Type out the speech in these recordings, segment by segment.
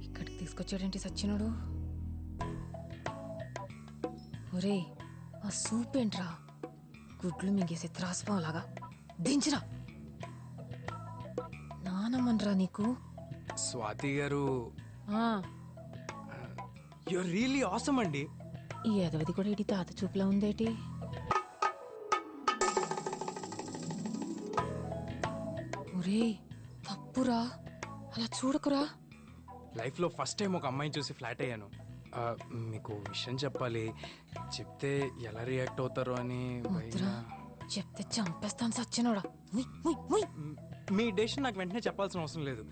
ఇక్కడికి తీసుకొచ్చాడేంటి సచ్చినోడు? ఒరే ఆ సూప్ ఏంట్రా, గుడ్లు మింగేసే త్రాసుపాలాగా. దించరా, నానమ్మన్రా నీకు. స్వాతి గారు, ఆ యూర్ రియల్లీ ఆసమ్ అండి. ఈ ఎదవది కూడా ఇటు తాత చూపులా ఉందేటి? ఒరే తప్పురా, అలా చూడకురా. లైఫ్లో ఫస్ట్ టైం ఒక అమ్మాయిని చూసి ఫ్లాట్ అయ్యాను. మీకు విషయం చెప్పాలి, చెప్తే ఎలా రియాక్ట్ అవుతారో అని వద్దురా, చెప్తే చంపేస్తాను సచ్చినోడా. ఉయ్, ఉయ్, ఉయ్. మీ డెసిషన్ నాకు వెంటనే చెప్పాల్సిన అవసరం లేదు.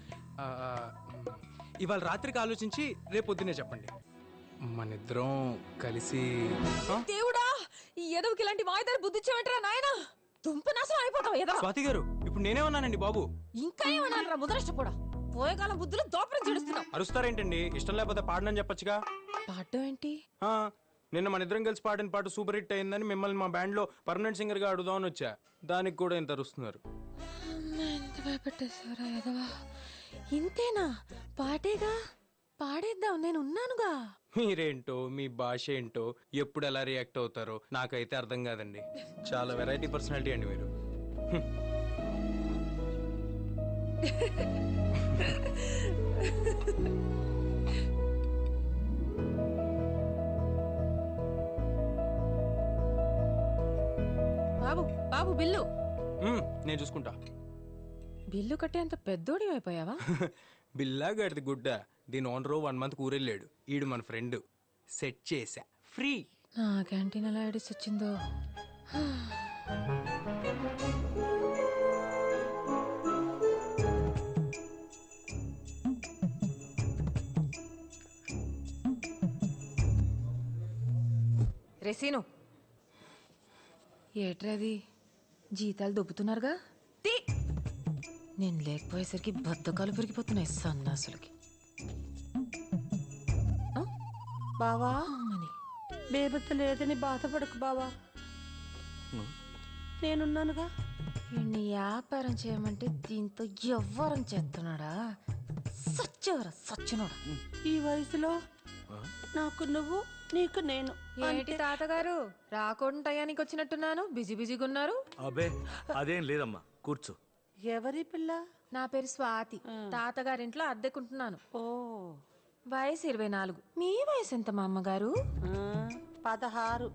ఇవాళ రాత్రికి ఆలోచించి రేపు పొద్దునే చెప్పండి. మనిద్దరం కలిసి. దేవుడా, ఈ ఎదవకి ఇలాంటి మాయదారి బుద్ధి ఇచ్చావేంట్రా నాయనా? దుంపనాశనం అయిపోతావు ఎదవ. స్వాతి గారు, ఇప్పుడు నేనేమన్నానండి బాబు? ఇంకా ఏమన్నారా ముదరష్టపోడా? పోయేకాలం బుద్ధులు దోపరం చెడుస్తున్నావు. అరుస్తారేంటండి? ఇష్టం లేకపోతే పాడనని చెప్పొచ్చుగా. పాడడం ఏంటి? నిన్న మన ఇద్దరం కలిసి పాడిన పాట సూపర్ హిట్ అయిందని మిమ్మల్ని మా బ్యాండ్ లో పర్మనెంట్ సింగర్ గా అడుగుదామని వచ్చా. దానికి కూడా ఇంత అరుస్తున్నారు. ఎంత భయపెట్టేశారా ఎదవా? ఇంతేనా? పాటేగా, పాడేద్దాం, నేను ఉన్నానుగా. మీరేంటో, మీ భాష ఏంటో, ఎప్పుడు ఎలా రియాక్ట్ అవుతారో నాకైతే అర్థం కాదండి. చాలా వెరైటీ పర్సనాలిటీ అండి మీరు. బాబు బాబు బిల్లు. నేను చూసుకుంటా. బిల్లు కట్టేంత పెద్దోడి అయిపోయావా? బిల్లా గడిది గుడ్డ. దీని ఓనరు 1 month ఊరెళ్ళాడు. ఈడు మన ఫ్రెండ్. సెట్ చేశా, ఫ్రీ. నా క్యాంటీన్ ఎలా ఐడిస్ వచ్చిందో. రెసీను, ఏట్రది? జీతాలు దొబ్బుతున్నారుగా. నేను లేకపోయేసరికి బద్ధకాలు పెరిగిపోతున్నాయి సన్నాసులకి. బావా, బేబత్త లేదని బాధపడకు బావా, నేనున్నానుగా. వీడిని వ్యాపారం చేయమంటే దీంతో ఎవ్వరం చేస్తున్నాడా? సచ్చినోడా. ఈ వయసులో నాకు నువ్వు, నీకు నేను. ఏంటి తాతగారు, రాకుండా టయానికి వచ్చినట్టున్నాను? బిజీ బిజీగా ఉన్నారు. అబే అదేం లేదమ్మా, కూర్చో. ఎవరి పిల్ల? నా పేరు స్వాతి, తాతగారింట్లో అద్దెకుంటున్నాను. ఓ, వయసు 24. మీ వయసు ఎంత మా అమ్మగారు? 16.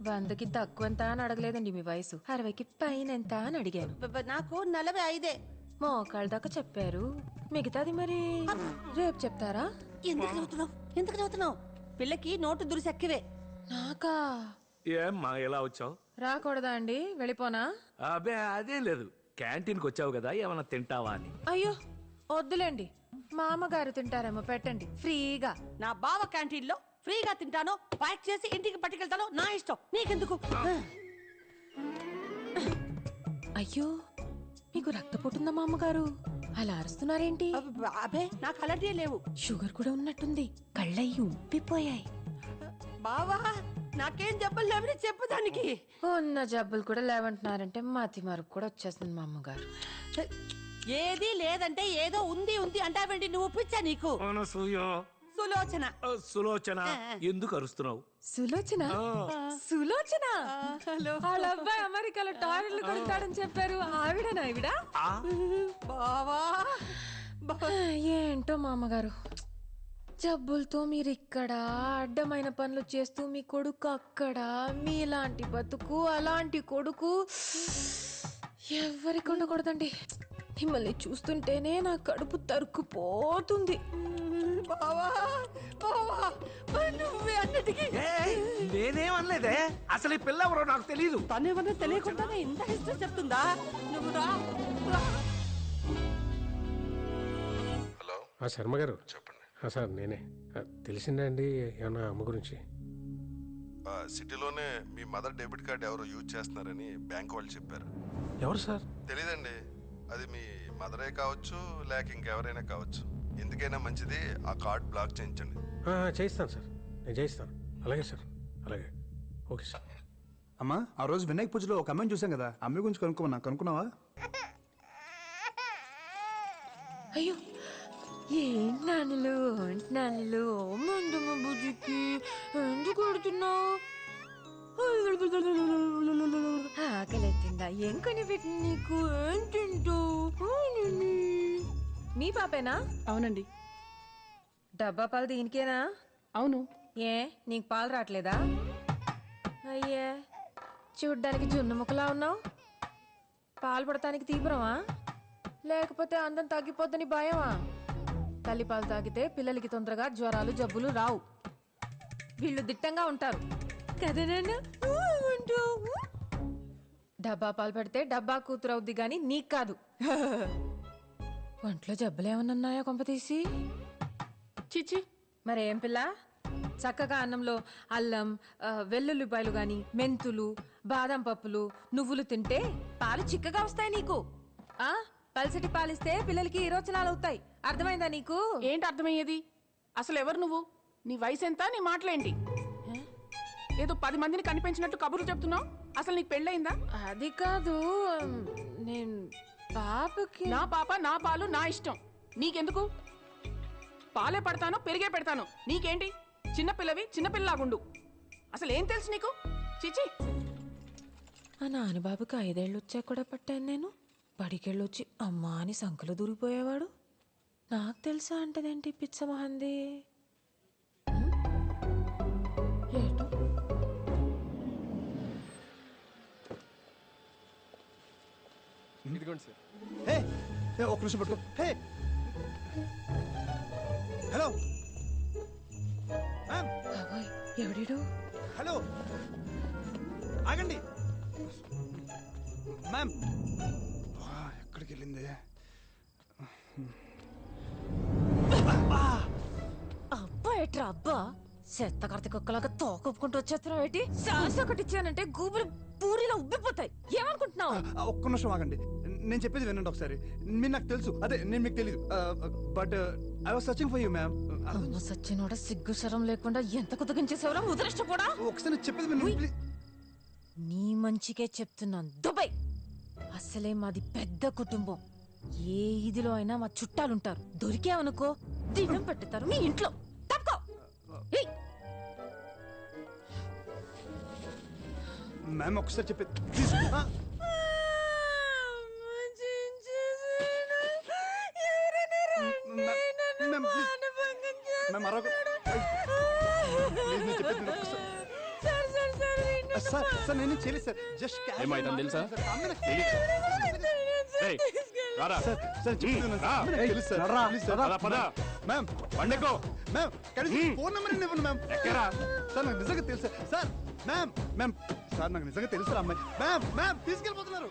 100కి తక్కువ ఎంత అని అడగలేదండి మీ వయసు. 60కి పైన ఎంత అని అడిగాను. నాకు 45. మోకాళ్ళ దాకా చెప్పారు, మిగతాది మరి రేపు చెప్తారా? ఎందుకు చదువుతున్నావు? పిల్లకి నోటు దురిసెక్కివే. నాకా? ఏమ్మా ఎలా వచ్చావు? రాకూడదా అండి, వెళ్ళిపోనా? అబే అదేం లేదు, క్యాంటీన్కి వచ్చావు కదా, ఏమన్నా తింటావా అని. అయ్యో వద్దులేండి, మా అమ్మగారు తింటారేమో, పెట్టండి ఫ్రీగా. నా బావ క్యాంటీన్ లో ఫ్రీగా తింటాను, ప్యాక్ చేసి ఇంటికి పట్టుకెళ్తాను, నా ఇష్టం, నీకెందుకు? అయ్యో, మీకు రక్తపోటుందా మా అమ్మగారు? అలా అరుస్తున్నారేంటి? అబే నాకు అలాంటివి లేవు. షుగర్ కూడా ఉన్నట్టుంది, కళ్ళయ్యి ఉబ్బిపోయాయి. బావా, నాకేం జబ్బులు లేవని చెప్పదానికి. ఉన్న జబ్బులు కూడా లేవంటున్నారంటే మతి మరుపు కూడా వచ్చేస్తుంది మా అమ్మగారు. ఏది లేదంటే ఏదో ఉంది ఉంది అంటావేంటి నువ్వు? పిచ్చా నీకు? సులోచన. సులోచన, ఎందుకు అరుస్తున్నావు? సులోచన? సులోచన వాళ్ళ అబ్బాయి అమెరికాలో టాయిలెట్లు కొడతాడని చెప్పారు, ఆవిడనా ఈవిడ? బావా, ఏంటో మా అమ్మగారు, జబ్బులతో మీరు ఇక్కడ, అడ్డమైన పనులు చేస్తూ మీ కొడుకు అక్కడ. మీలాంటి బతుకు, అలాంటి కొడుకు ఎవరికి ఉండకూడదండి. మిమ్మల్ని చూస్తుంటేనే నా కడుపు తరుక్కుపోతుంది. బావా, బావా, నువ్వే అన్నిటికీ. నేనేమనలేదే, అసలు ఈ పిల్ల ఎవరో నాకు తెలియదు. తనేమన్నా తెలియకుండా ఇంత హిస్టరీ చెప్తుందా? నువ్వు రా. హలో, శర్మ గారు చెప్పండి. సార్ నేనే. తెలిసిందా అండి ఏమన్నా అమ్మ గురించి? సిటీలోనే మీ మదర్ డెబిట్ కార్డ్ ఎవరో యూజ్ చేస్తున్నారని బ్యాంక్ వాళ్ళు చెప్పారు. ఎవరు సార్? తెలీదండి, అది మీ మదరే కావచ్చు లేక ఇంకెవరైనా కావచ్చు. ఎందుకైనా మంచిది ఆ కార్డ్ బ్లాక్ చేయించండి. చేయిస్తాను సార్, నేను చేయిస్తాను. అలాగే సార్, అలాగే. Okay sir. అమ్మా, ఆ రోజు వినాయక పూజలో ఒక అమ్మాయిని చూసాం కదా, అమ్మాయి గురించి కనుక్కున్నావా? అయ్యో ఏంటి నాన్నలు మందమ్మ బుజ్జికి ఎందుకు కొడుతున్నావు? ఆకలిస్తుందా? ఏం కొని పెట్టింది నీకు? ఏం తింటావు? మీ పాపేనా? అవునండి. డబ్బా పాలు దీనికేనా? అవును. ఏ నీకు పాలు రావట్లేదా? అయ్యే చూడ్డానికి జున్ను ముక్కలా ఉన్నావు. పాలు పడటానికి తీవ్రమా లేకపోతే అందం తగ్గిపోద్దని భయమా? తల్లిపాలు తాగితే పిల్లలకి తొందరగా జ్వరాలు జబ్బులు రావు. వీళ్ళు దిట్టంగా ఉంటారు కదేనా? డబ్బా పాలు పెడితే డబ్బా కూతురు అవుద్ది గాని నీకు కాదు. ఒంట్లో జబ్బులేమన్నాయా కొంపతీసి? చిచి, మరేం పిల్ల, చక్కగా అన్నంలో అల్లం వెల్లుల్లిపాయలు గాని మెంతులు బాదం పప్పులు నువ్వులు తింటే పాలు చిక్కగా వస్తాయి నీకు. ఆ పల్సటి పాలిస్తే పిల్లలకి ఈరోచనాలు అవుతాయి. అర్థమైందా నీకు? ఏంటి అర్థమయ్యేది? అసలు ఎవరు నువ్వు? నీ వయసు ఎంత? నీ మాటలేంటి? ఏదో 10 మందిని కనిపించినట్టు కబుర్లు చెప్తున్నావు. అసలు నీకు పెళ్ళయిందా? అది కాదు, నేను పాపకి. నా పాప నా పాలు నా ఇష్టం. నీకెందుకు? పాలే పడతాను పెరిగే పెడతాను. నీకేంటి? చిన్నపిల్లవి చిన్నపిల్లలాగుండు. అసలు ఏం తెలుసు నీకు? చిచి. ఆ నాన్నబాబుకి 5 ఏళ్ళు వచ్చా కూడా పట్టాను నేను. బడికెళ్ళొచ్చి అమ్మా అని సంకలు దూరిపోయేవాడు. నాకు తెలుసా అంటదేంటి పిచ్చ మహంది? ఏటు ఇదిగోండి సార్. హే ఒక్క నిమిషం పట్టుకో. Hey hello ma'am. బాబోయ్, ఎవడీడు? హలో ఆగండి మ్యామ్. ఎక్కడికి వెళ్ళింది? అబ్బా ఎట్రా అబ్బా, చెత్త కర్త కుక్కలాగా తోకొప్పుకుంటూ వచ్చేస్తున్నావు ఏంటి? సాస్ ఒకటి ఇచ్చానంటే గూబులు పూరిలో ఉబ్బిపోతాయి. ఏమనుకుంటున్నావు? ఒక్క నిమిషం ఆగండి, నేను చెప్పేది వినండి ఒకసారి. మీరు నాకు తెలుసు, అదే నేను మీకు తెలియదు. But I was searching for you ma'am. అమ్మ సచ్చినోడ సిగ్గు శరం లేకుండా ఎంత కుదగించేసేవరా ముదరష్టపోడా. ఒకసారి నేను చెప్పేది వినండి ప్లీజ్. నీ మంచికే చెప్తున్నాను. దుబాయ్ అసలే మాది పెద్ద కుటుంబం. ఏ ఇదిలో అయినా మా చుట్టాలుంటారు. దొరికావనుకో దినం పెట్టుతారు మీ ఇంట్లో. తప్పుకో. ఏయ్, మ్యామ్ ఒకసారి చెప్పేది ప్లీజ్. సార్ నేను చేయలేదు సార్. జస్ట్ ఏమైందని తెలుసా? మ్యామ్ పండుకో మ్యామ్ ఫోన్ నెంబర్ ఇవ్వండి మ్యామ్. ఎక్కరా? సార్ నాకు నిజంగా తెలుసా సార్. మ్యామ్ మ్యామ్ సార్ నాకు నిజంగా తెలుసు అమ్మాయి. Ma'am ma'am తీసుకెళ్ళిపోతున్నారు.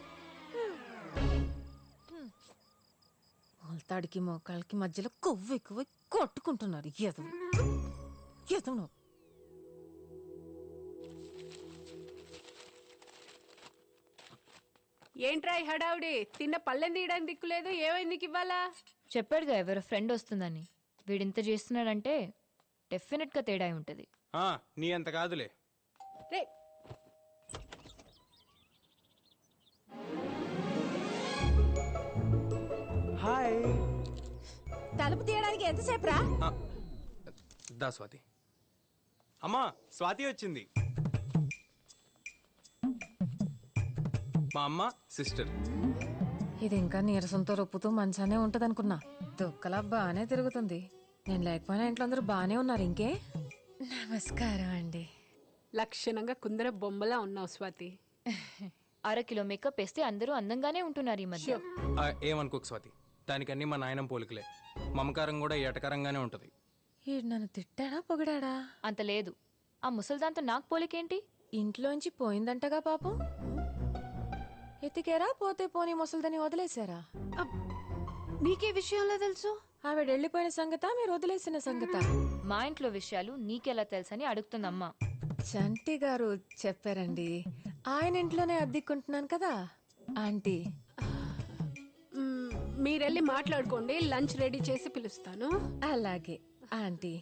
మొలతాడికి మోకాళ్ళకి మధ్యలో కొవ్వు ఎక్కువ కొట్టుకుంటున్నారు. ఎదవు ఎదవు. ఏంట్రా ఈ హడావుడి? తిన్న పళ్ళెం తీయడానికి దిక్కులేదు. ఏమైంది నీకు ఇవ్వాలా? చెప్పాడుగా ఎవరో ఫ్రెండ్ వస్తుందని. వీడింత చేస్తున్నాడంటే డెఫినెట్ గా తేడా ఉంటది. నీ అంత కాదులే. రే హాయ్. తలుపు తీయడానికి ఎంతసేపు రా? దా స్వాతి. అమ్మా స్వాతి వచ్చింది. మా అమ్మ సిస్టర్. ఇది ఇంకా నీరసంతో రొప్పుతూ మంచానే ఉంటదనుకున్నా. దుక్కలా బానే తిరుగుతుంది. నేను లేకపోయినా ఇంట్లో అందరూ బానే ఉన్నారు. ఇంకే నమస్కారం అండి. లక్షణంగా కుందర బొమ్మలా ఉన్నావు స్వాతి. 1/2 కిలో మేకప్ వేస్తే అందరూ అందంగానే ఉంటున్నారు ఈ మధ్య. ఏమనుకోకు స్వాతి, దానికన్నీ మా నాయనం పోలికలే. మమకారం కూడా ఎటకరంగానే ఉంటది. ఈడు నన్ను తిట్టాడా పొగిడాడా? అంత లేదు. ఆ ముసల్దాంతో నాకు పోలికేంటి? ఇంట్లోంచి పోయిందంటగా పాపం. ఎతికారా? పోతే పోనీ ముసల్దని వదిలేశారా? నీకే విషయంలో తెలుసు? ఆవిడ వెళ్ళిపోయిన సంగత, మీరు వదిలేసిన సంగత? మా ఇంట్లో విషయాలు నీకెలా తెలుసని అడుగుతుందమ్మా. చంటి గారు చెప్పారండి. ఆయన ఇంట్లోనే అద్దెకుంటున్నాను కదా ఆంటీ. మీరెళ్ళి మాట్లాడుకోండి, లంచ్ రెడీ చేసి పిలుస్తాను. అలాగే ఆంటీ.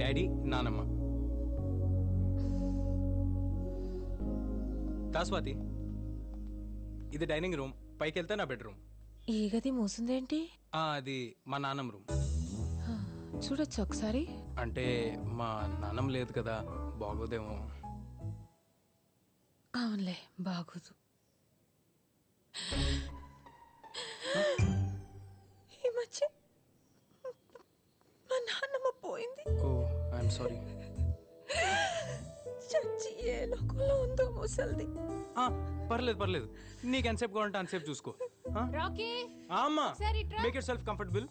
డాడీ నానమ్మ. దా స్వాతి. ఇది డైనింగ్ రూమ్, పైకి వెళ్తే నా బెడ్రూమ్. ఈ గది మూసిందేంటి? అది మా నాన్నమ్మ రూమ్. చూడొచ్చు ఒకసారి. అంటే మా నాన్నమ్మ లేదు కదా, బాగోదేమో. అవునులే, బాగోదు. ఈ మధ్య మా నాన్నమ్మ పోయింది. ఓ ఐఎమ్ సారీ. చచ్చి ఏ లోకంలో ఉందో ముసల్ది. పర్లేదు పర్లేదు, నీకు ఎంతసేపు కావాలంటే అంతసేపు చూసుకో. రాకీ అమ్మా, సరే ఇట్రా. Make your self comfortable.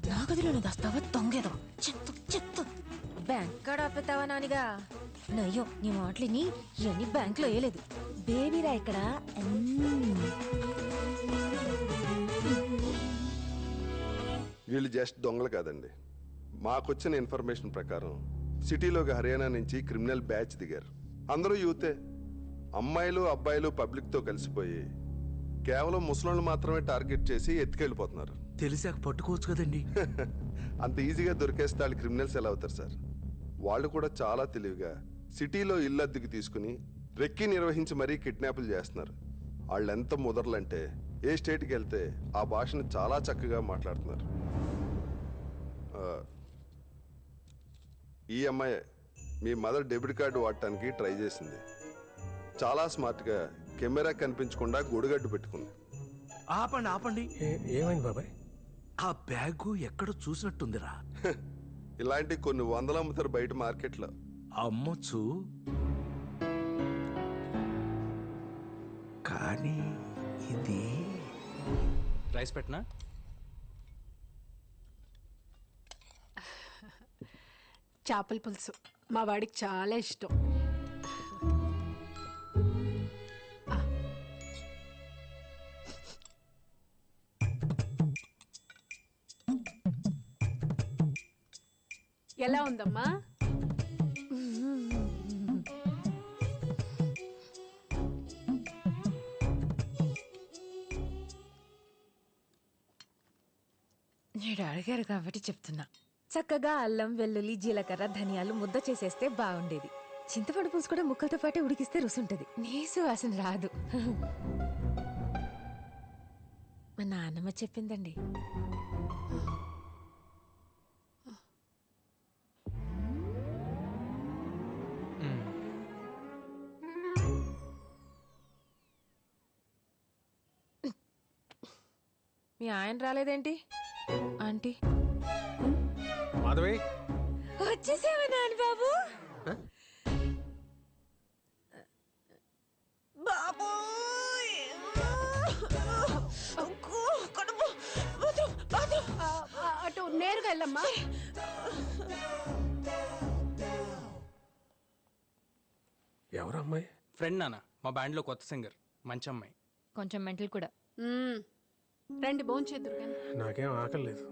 నా గదిలోనే దాస్తావా దొంగేదో? చెత్త చెత్త. బ్యాంక్ కాడ ఆపేతావా నానిగా? నయ్యో, నీ మాటలిని ఇవన్నీ బ్యాంకులో వేయలేదు. బేబీరా ఇక్కడ. వీళ్ళు జస్ట్ దొంగలు కాదండి. మాకొచ్చిన ఇన్ఫర్మేషన్ ప్రకారం సిటీలోకి హర్యానా నుంచి క్రిమినల్ బ్యాచ్ దిగారు. అందరూ యూతే. అమ్మాయిలు అబ్బాయిలు పబ్లిక్తో కలిసిపోయి కేవలం ముసలోళ్ళు మాత్రమే టార్గెట్ చేసి ఎత్తుకెళ్ళిపోతున్నారు. తెలిసాక పట్టుకోవచ్చు కదండి. అంత ఈజీగా దొరికేస్తే వాళ్ళు క్రిమినల్స్ ఎలా అవుతారు సార్? వాళ్ళు కూడా చాలా తెలివిగా సిటీలో ఇల్లు అద్దెకి తీసుకుని రెక్కి నిర్వహించి మరీ కిడ్నాపులు చేస్తున్నారు. వాళ్ళు ఎంత ముదర్లంటే ఏ స్టేట్కి వెళ్తే ఆ భాషను చాలా చక్కగా మాట్లాడుతున్నారు. ఈ అమ్మాయి మీ మదర్ డెబిట్ కార్డు వాడటానికి ట్రై చేసింది. చాలా స్మార్ట్గా కెమెరా కనిపించకుండా గొడుగడ్డు పెట్టుకుంది. ఆపండి ఆపండి. ఏమైంది బాబాయ్? ఆ బ్యాగు ఎక్కడ చూసినట్టుందిరా. ఇలాంటి కొన్ని వందలు అమ్ముతారు బయట మార్కెట్లో. అమ్మొచ్చు, కానీ ఇది రైస్ పెట్టనా? చేపల పులుసు మా వాడికి చాలా ఇష్టం. ఎలా ఉందమ్మా? నేను అడిగారు కాబట్టి చెప్తున్నా. చక్కగా అల్లం, వెల్లుల్లి, జీలకర్ర, ధనియాలు ముద్ద చేసేస్తే బాగుండేది. చింతపండు పులుసు కూడా ముక్కలతో పాటు ఉడికిస్తే రుసుంటది. నీసు వాసన రాదు. మా నాన్నమ్మ చెప్పిందండి. మీ ఆయన రాలేదేంటి ఆంటీ? మాధవి, వచ్చేసేవా నాని బాబు? బాబు అటు నేరుగా వెళ్ళమ్మా. ఎవరు అమ్మాయి? ఫ్రెండ్ నాన్న, మా బ్యాండ్లో కొత్త సింగర్, మంచి అమ్మాయి. కొంచెం మెంటల్ కూడా. రండి భోంచేద్దురు కానీ. నాకేం ఆకలి లేదు.